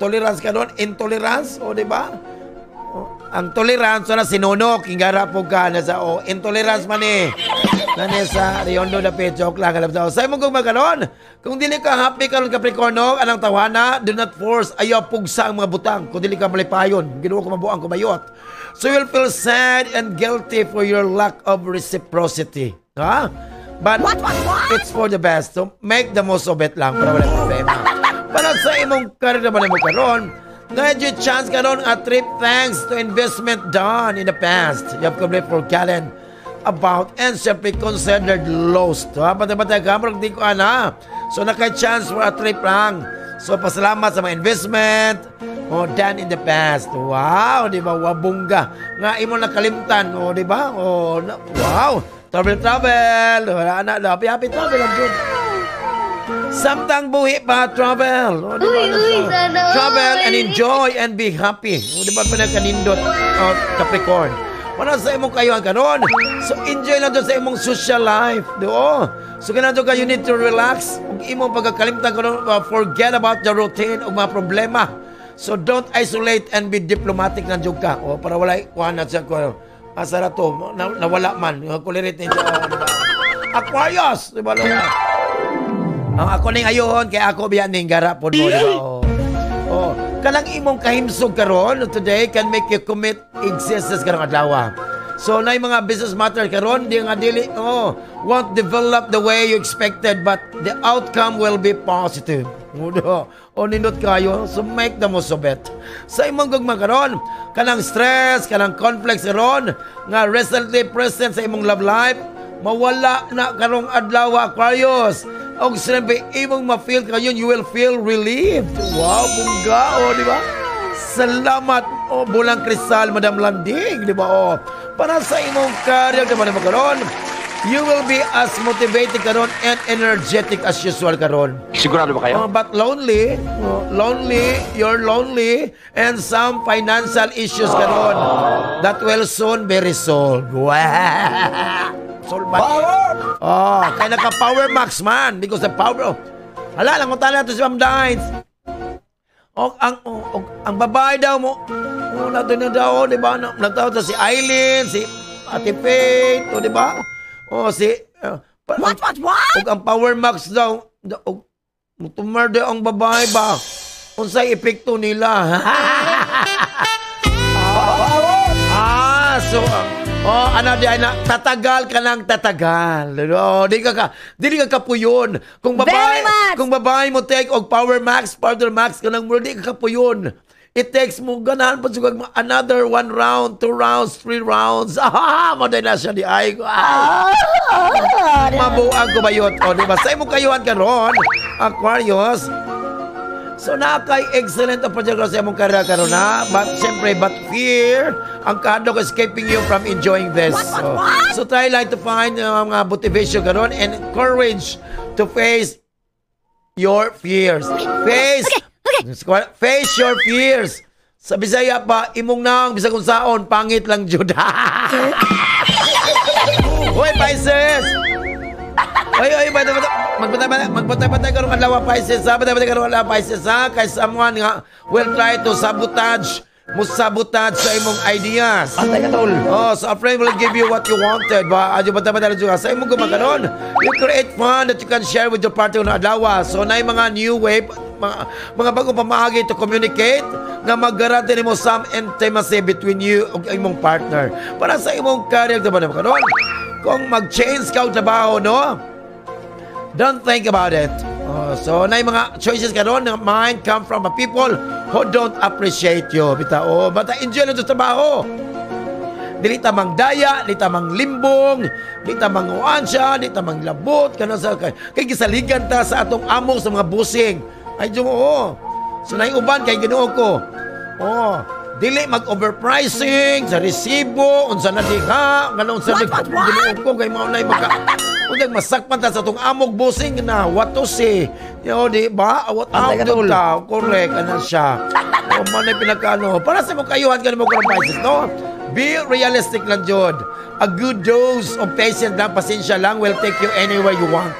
Tolerance karon, intolerance, o, di ba? Ang tolerance na sinunok, ingara po ka na sa, intolerance man eh. Nani sa Riondo na joke lang alam sa imong kung magkaroon. Kung dili ka happy karon Capricorno, anang tawana, do not force, ayaw pugsa ang mga butang. Kung dili ka malipayon, ginawa ko mabuang kumayot. So you'll feel sad and guilty for your lack of reciprocity. Ha? But it's for the best. So make the most of it lang para wala problema. Para sa imong karir na mo karon, na-edge chance karon a trip thanks to investment done in the past. You have completely forgotten about and simply considered lost. Batay-batay ka, marag di ko So, naka-chance for a trip lang. So, pasalamat sa mga investment done in the past. Wow, di ba? Wabungga. Nga imo nakalimtan. Di ba? Wow. Travel. Happy travel. Samtang buhi pa, travel. Travel and enjoy and be happy. Di ba pa nagkanindot, Capricorn? Para sa imong kayuhan karon. So enjoy lang doon sa imong social life. So kanado ka, you need to relax. Ug imong pagkakalimtan karon, forget about the routine ug mga problema. So don't isolate and be diplomatic na jud ka. Para wala kuan na siya ko. Asara to, nawala man. Kulirit niya. Aquarius, di ba? Ang ako ning ayohon kay ako biyan ning gara pod mo, di ba? kanang imong kahimsog karon today can make you commit existence karong adlaw. So na mga business matter karon di nga dili won't develop the way you expected but the outcome will be positive. O nindot kayo, so make the most of it. Sa imong gugma karon, kanang stress, kanang conflicts karon nga recently present sa imong love life, mawala na karong adlaw Aquarius. Og siyempre, imong ma-feel kayo, you will feel relieved. Wow, bungga, di ba? Salamat, bulang kristal, Madam Landing, di ba? Para sa imong career, di ba naman karon, you will be as motivated karon and energetic as usual karon. Sigurado ba kayo? But lonely, you're lonely, and some financial issues karon that will soon be resolved. Wow! Power! Kaya naka-power max man because the power hala lang utala to si Ma'am Dines. Ang babae daw mo nato na daw, di ba? Nagtawag to si Eileen, si Ate Faith, di ba? What? Ang power max daw, tumerde ang babae ba? Unsay epekto nila? Tatagal ka ng tatagal. Di ka kapuyon. Kung babae mo take og power max ka nang di ka kapuyon. It takes mo ganahan pa sugag another 1 round, 2 rounds, 3 rounds. Maday na siya di ay. Mabuang ko bayot. Diba? Sa imo kayuhan karon, Aquarius. So excellent ang project sa imong karera karon na. But fear ang kahadlok escaping you from enjoying this. So try like to find mga motivation karon and courage to face your fears. Face your fears. Sa Bisaya pa, imong naong bisag unsaon, pangit lang jud. Hoy, Pisces! Oy, magbutay karong adlaw Pisces. Magbutay karong adlaw Pisces ha. Kay someone nga will try to sabotage sa imong ideas. So a friend will give you what you wanted. Adyo ba juga sa imong gumakaron. You create fun that you can share with your partner na adlaw. So nay mga new wave, mga bagong pamaagi to communicate nga mag-guarantee nimo some intimacy between you ug imong partner. Para sa imong career diba na karon. Kung mag-change ka og trabaho, no? Don't think about it. So, na yung mga choices karon na mind come from a people who don't appreciate you. Bata enjoy na sa trabaho. Dili tamang daya, dili tamang limbong, dili tamang uansya, dili tamang labot. Kay gisaligan ta sa atong amo sa mga busing. Ay, So, na yung uban, kay Ginoo ko. Dili mag-overpricing sa resibo, unsa na diha, ganun sa Ginoo ko, kay maunay Huwag masakpan ta sa itong amog busing na watos di ba? What out ta? Correct, ano siya. Manay pinakano. Para sa mong kayuhan ka na mong karong no? Be realistic lang, Jod. A good dose of patience lang, pasensya lang will take you anywhere you want.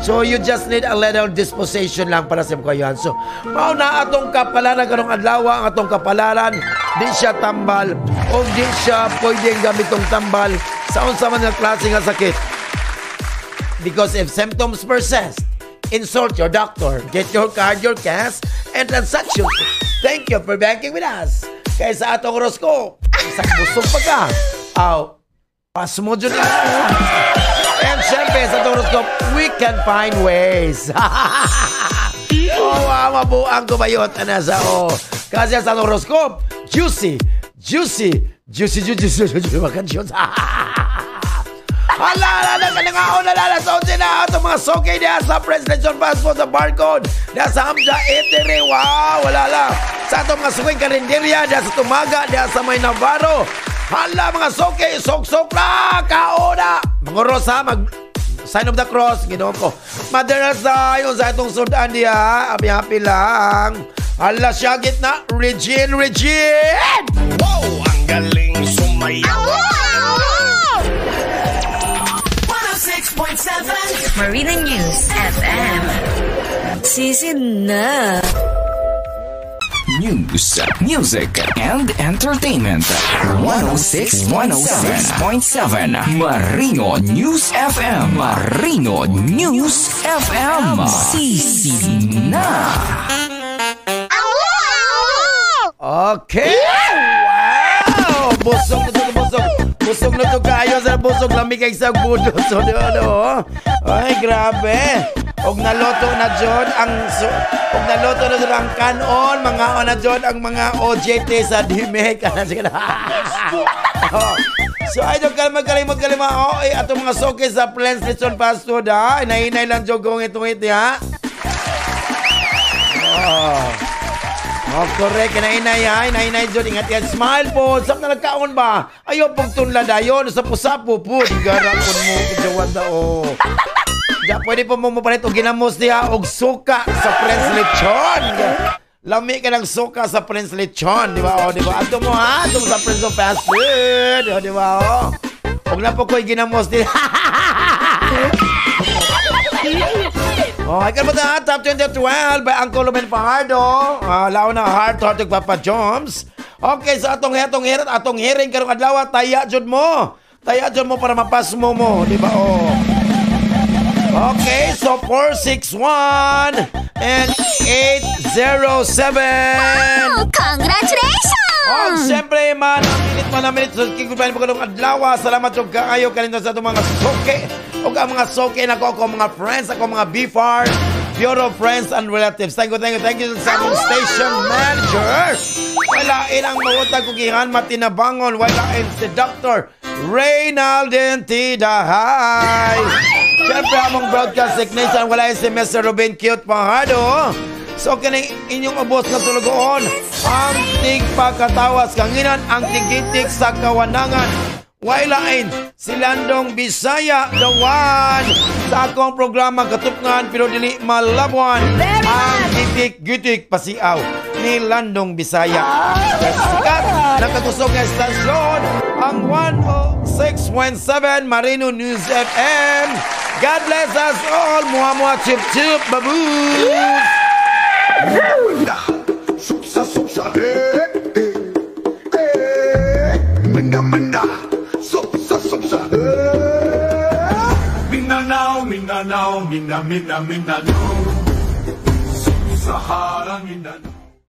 So, you just need a little disposition lang para sa mong kayuhan. So, mauna atong kapalaran karong adlaw, ang atong kapalaran, di siya tambal o di siya pwedeng gamitong tambal sa unsa man nga klase nga sakit. Because if symptoms persist, insult your doctor, get your card, your cash, and transactions. Thank you for banking with us. Kaya sa atong horoscope, isang busog pa ka. Pas mo dyan na. And syempre, sa atong horoscope, we can find ways. Mabuang kumayot. Kasi sa atong horoscope, juicy. Makan shots. Hala, nakanangaon na sa unsin na itong mga sokay niya sa Presidential Passport sa barcode niya sa Hamza Eatery. Wow, wala lang. Sa itong mga sokay karinderya niya sa Tumaga niya sa May Navarro. Hala, mga sokay, sok-sok na, kaona. Mga rosa, sign of the cross, Ginoo ko. Madarasa, yung sa itong sudan niya, happy lang. Hala, siya gitna, Regine. Wow, ang galing sumayaw. 6.7 Marina News FM. Sisid na. News, music, and entertainment. 106.7 Marino News FM. Marino News FM. Sisid na. Okay. Wow. Busog na to, busog. Busog na to kayo sa busog. Lamig kay isang budo. So, ay, grabe. Og naloto na John ang kanon, mga na John ang mga OJT sa Dimek. So idol magkalima atong mga soke sa Plans Lechon fast food ha. Inahinay lang jogong itong iti ha. Oh, correct. Inahinay John. Ingat yan. Smile po. Saan na nagkaon ba? Ayaw pong tunla dayon. Sa pusapo po. Digarakon mo. Jawan da o. Pwede po mo palit o ginamos niya og suka sa Plans Lechon. Lami ka ng suka sa Plans Lechon, di ba? O, di ba? Ato mo ha, ato mo sa Plans of Fast Food. O, di ba? O, huwag na po ko'y ginamos niya. O, ikan mo na, Top 2012 by Uncle Lumen Fajardo. Lao na heart to Papa Joms. Okay, so atong hearing karong adlaw, taya jud mo. Taya jud mo para mapas mo, di ba? O. Okay, so 461 and 807. Wow, congratulations! Oh, siyempre man, ang minute. So, kikumpain po ka ng adlaw. Salamat yung kaayo kanina sa itong mga soke. O ang mga soke na ako mga friends, ako mga BFAR, Bureau of Friends and Relatives. Thank you sa aming station manager. Walain ang mawutag kugihan matinabangon. Walain si Dr. Reynaldin Tidahay. Siyempre among broadcast technician, walain si Mr. Ruben Cute Fajardo. So kining inyong ubos na tulugoon, ang tigpagkatawas kanginan, ang tigitik sa kawanangan. Wailain si Landong Bisaya, the one sa akong programa katupngan pero dili malabuan. Ang gitik-gitik pasiaw ni Landong Bisaya. Sikat nakatusok nga estasyon ang 106.7 Marino News FM. God bless us all. Muha chip baboos. Suksa Minda Suksa Mindanao Mindanao Suksa Mindanao